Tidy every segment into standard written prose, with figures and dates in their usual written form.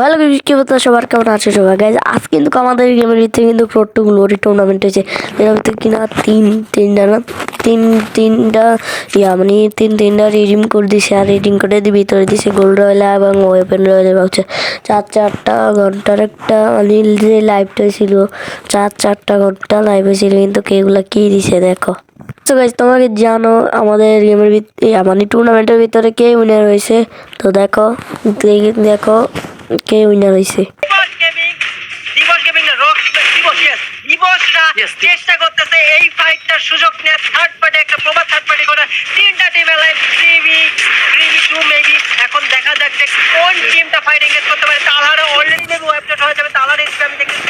Hello guys, কি অবস্থা সবার? কেমন আছে সবাই? গাইস আজ কিন্তু আমাদের গেমের ভিতরে কিন্তু প্রো টু গ্লোরি টুর্নামেন্ট হয়েছে। এর ভিতরে কিনা তিনটা রিডিম কোড দিছে, আর রিডিম কোডের ভিতরে দিছে গোল্ড রয়্যাল এবং ওয়েপন রয়্যাল হচ্ছে 4 ঘন্টার একটা অনিল যে লাইভটা ছিল, 4 ঘন্টা লাইভ হয়েছিল, কিন্তু এগুলা কি দিছে দেখো। তো গাইস তোমাকে জানো আমাদের গেমের মানে টুর্নামেন্টের ভিতরে কে উইনার হয়েছে? তো দেখো দেখো কে উইনার হয়েছে। চেষ্টা করতেছে এই ফাইটটার সুযোগ নিয়ে থার্ড পার্টি একটা প্রবাদ থার্ড পার্টি করে তিনটা টিম এলাইভ 3v2 মেবি। এখন দেখা যাক যে কোন টিমটা ফাইট এঙ্গেজ করতে পারে। তালার অলরেডি মেবি ওয়েবসাইট হয়ে যাবে। তালার এসপি আমি দেখতেছি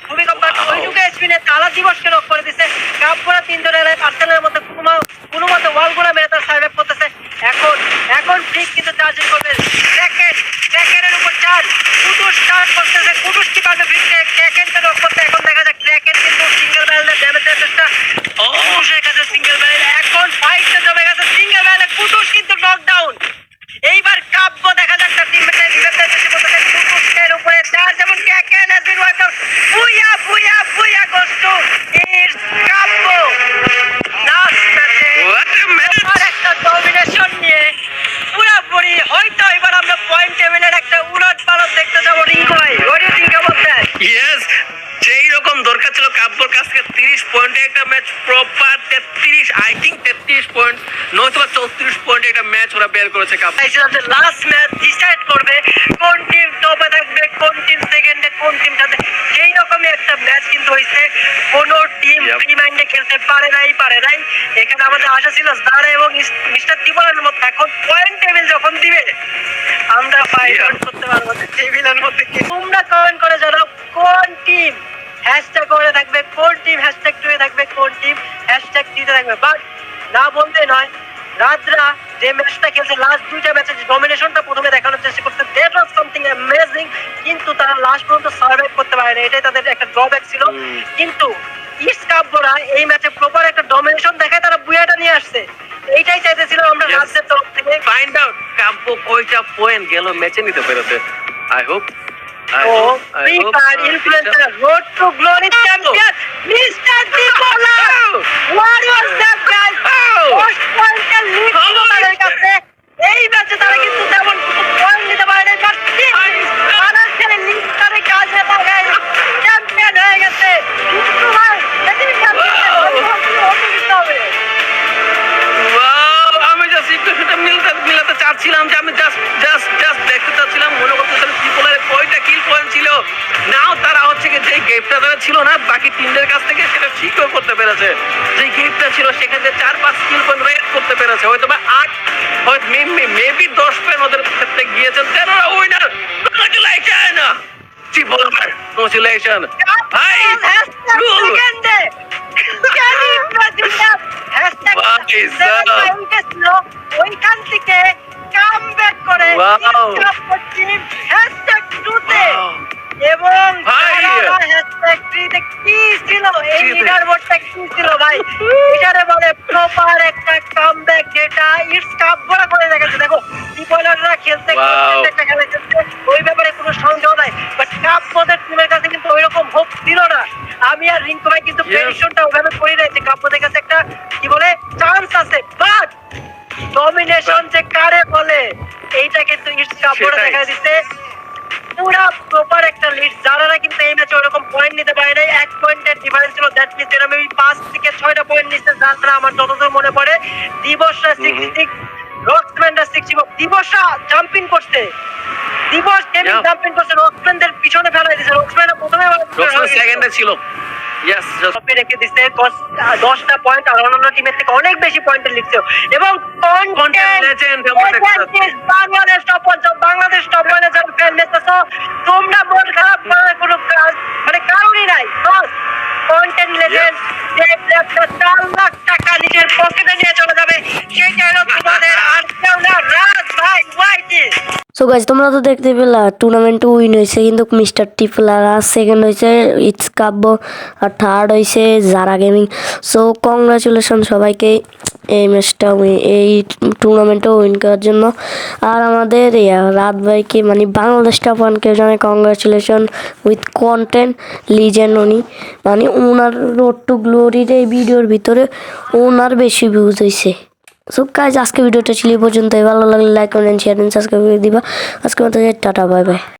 খুবই কম বাট ওইটুকু এসপি নিয়ে তালা দিবসকে লক করে দিচ্ছে। কাপড়া তিনজন এলাইভ আর্সেনালের মধ্যে কোনো মতে ওয়ালগুলো মেরে তার সার্ভাইভ করতেছে। এখন ঠিক কিন্তু চার্জিং করবে সেকেন্ডের উপর চার্জ কুটুস স্টার্ট করতেছে। কুটুস কি পারবে সেকেন্ডটা লক করতে? এখন দেখা যাক ক্র্যাকেন কিন্তু সিঙ্গেল ব্যারেলের ড্যামেজ দেওয়ার চেষ্টা। কুটুসের কাছে সিঙ্গেল ব্যারেল, এখন ফাইটটা জমে গেছে। সিঙ্গেল ব্যারেলে কুটুস কিন্তু নকডাউন। এইবার কাব্য দেখা যাক তার টিমমেটের রিভাইভ দেওয়ার চেষ্টা করতেছে। কুটুসের উপরে চার্জ এবং Kraken has been wiped out. Booyah goes to its কাব্য। লাস্ট ম্যাচে আর একটা ডমিনেশন নিয়ে পুরোপুরি হয়তো এবার আমরা পয়েন্ট টেবিলের একটা উলট পালট দেখতে যাবো। রিঙ্কু ভাই, what do you think about that? Yes, যেই রকম দরকার ছিল কাব্যর কাছ থেকে 30 পয়েন্টে একটা match proper 33 I think 33 point নয়তো 34 পয়েন্টে একটা ম্যাচ ওরা বের করেছে। কাব্য লাস্ট ম্যাচ ডিসাইড করবে কোন টিম টপে থাকবে, কোন টিম সেকেন্ডে, কোন টিম থাকবে। সেই রকমই একটা ম্যাচ কিন্তু হয়েছে। কোনো টিম ফ্রি মাইন্ডে খেলতে পারে নাই। এখানে আমাদের আশা ছিল জারা এবং মিস্টার ত্রিপলের মতো এখন পয়েন্ট টেবিল যখন দিবে আমরা ফাইট আউট করতে পারবো টেবিলের মধ্যে। তোমরা কমেন্ট করে জানাও কোন টিম হ্যাশট্যাগ করে থাকবে, কোন টিম হ্যাশট্যাগ 2 এ থাকবে, কোন টিম হ্যাশট্যাগ 3 তে থাকবে। বাট না বলতে নয়, রাজরা যে ম্যাচটা খেলছে লাস্ট দুইটা ম্যাচে যে ডমিনেশনটা প্রথমে দেখানোর চেষ্টা করছে, দ্যাট ওয়াজ সামথিং অ্যামেজিং। কিন্তু তারা লাস্ট পর্যন্ত সার্ভাইভ করতে পারে না, এটাই তাদের একটা ড্রব্যাক ছিল। কিন্তু ইস্ট কাব্যরা এই ম্যাচে প্রপার একটা ডমিনেশন দেখায় তারা বুয়াটা নিয়ে আসছে। এইটাই চাইতেছিলাম আমরা রাজদের তরফ থেকে। ফাইন্ড আউট কাব্য কয়টা পয়েন্ট গেল ম্যাচে নিতে পেরেছে। I hope Free Fire influencer road to glory champion mister ত্রিপলা। What was that guys? First পয়েন্টের লিড ছিল তাদের কাছে। এই ম্যাচে তারা কিন্তু তেমন কোনো পয়েন্ট নিতে পারে নাই, বাট ফাইনাল লিড তাদের কাজে লাগায় চ্যাম্পিয়ন হয়ে গেছে। কিন্তু ভাই এটি হবে। আমি জাস্ট ইকুয়েশনটা মিলাতে চাচ্ছিলাম যে আমি জাস্ট দেখতে চাচ্ছিলাম মনে করতেছিলাম ত্রিপলের কয়টা কিল পয়েন্ট ছিল। নাও তারা হচ্ছে কি যে গেমটা তারা ছিল না বাকি টিমদের কাছ থেকে সেটা ঠিকও করতে পেরেছে। যে গেমটা ছিল সেখানে 4-5 কিল পয়েন্ট রেড করতে পেরেছে, হয়তো বা 8 হয়তো মেবি 10 পয়েন্ট ওদের ক্ষেত্রে গিয়েছেন। তারা উইনার। কংগ্রাচুলেশন ত্রিপল, কংগ্রাচুলেশন ভাই। ওইখান থেকে কামব্যাক করে হ্যাশট্যাগ 2 তে এবং হ্যাশট্যাগ 3 তে কি ছিল এই লিডারবোর্ডটা কি ছিল ভাই? এটারে বলে প্রপার একটা কামব্যাক, যেটা ইটস কাপড়া করে দেখাচ্ছে। দেখো ত্রিপলাররা খেলতে একটা খেলা খেলছে, ওই ব্যাপারে কোনো সন্দেহ নাই, বাট কাপদের টিমের কাছে কিন্তু ওইরকম হোপ ছিল না। আমি আর রিঙ্কু ভাই কিন্তু প্রেডিকশনটা ওভাবে করে রয়েছে কাপদের কাছে একটা কি বলে চান্স আছে, বাট ডমিনেশন যে কারে বলে এইটা কিন্তু ইটস কাপড়া দেখা দিচ্ছে। পুরা প্রপার একটা লিড। যারা কিন্তু এই ম্যাচে ওরকম পয়েন্ট নিতে পারে নাই, 1 পয়েন্টের ডিফারেন্স ছিল। দ্যাট মিন্স এরা মেবি 5 থেকে 6টা পয়েন্ট নিচ্ছে। যারা আমার যতদূর মনে পড়ে দিবসরা 66, রক্সম্যানরা 60, দিবসরা জাম্পিং করছে, দিবস গেমিং জাম্পিং করছে, রক্সম্যানদের পিছনে ফেলাই দিয়েছে। রক্সম্যানরা প্রথমে সেকেন্ডে ছিল। ইয়েস, জাস্ট রেখে দিছে 10টা পয়েন্ট, আর অন্যান্য টিমের থেকে অনেক বেশি পয়েন্টের লিখছে। এবং বাংলাদেশ টপ 1 যাবে ফ্যান দেখতেছো তোমরা। মন খারাপ করার কোনো কাজ মানে কারণই নাই। কন্টেন্ট লেজেন্ড যে প্লেয়ারটা 4 লাখ টাকা নিজের পকেটে নিয়ে চলে যাবে, সেটা হলো তোমাদের আর কেউ না, রাজ ভাই ওয়াইটি। সো সো গাইস তোমরা তো দেখতে পেলা টুর্নামেন্ট উইন হয়েছে কিন্তু মিস্টার টিপলার, আর সেকেন্ড হয়েছে ইটস কাব্য, আর থার্ড হয়েছে যারা গেমিং। সো কংগ্রাচুলেশন সবাইকে এই ম্যাচটা এই টুর্নামেন্টটা উইন করার জন্য। আর আমাদের রাত ভাইকে মানে বাংলাদেশ টপ ওয়ানকে জানাই কংগ্রাচুলেশন উইথ কন্টেন্ট লিজেন্ড। উনি মানে ওনার রোড টু গ্লোরির এই ভিডিওর ভিতরে ওনার বেশি ভিউজ হয়েছে। সো গাইস আজকে ভিডিওটা ছিল এই পর্যন্ত। ভালো লাগলে লাইক কমেন্ট শেয়ার সাবস্ক্রাইব করে দিবা। আজকে মতো টাটা বাই বাই।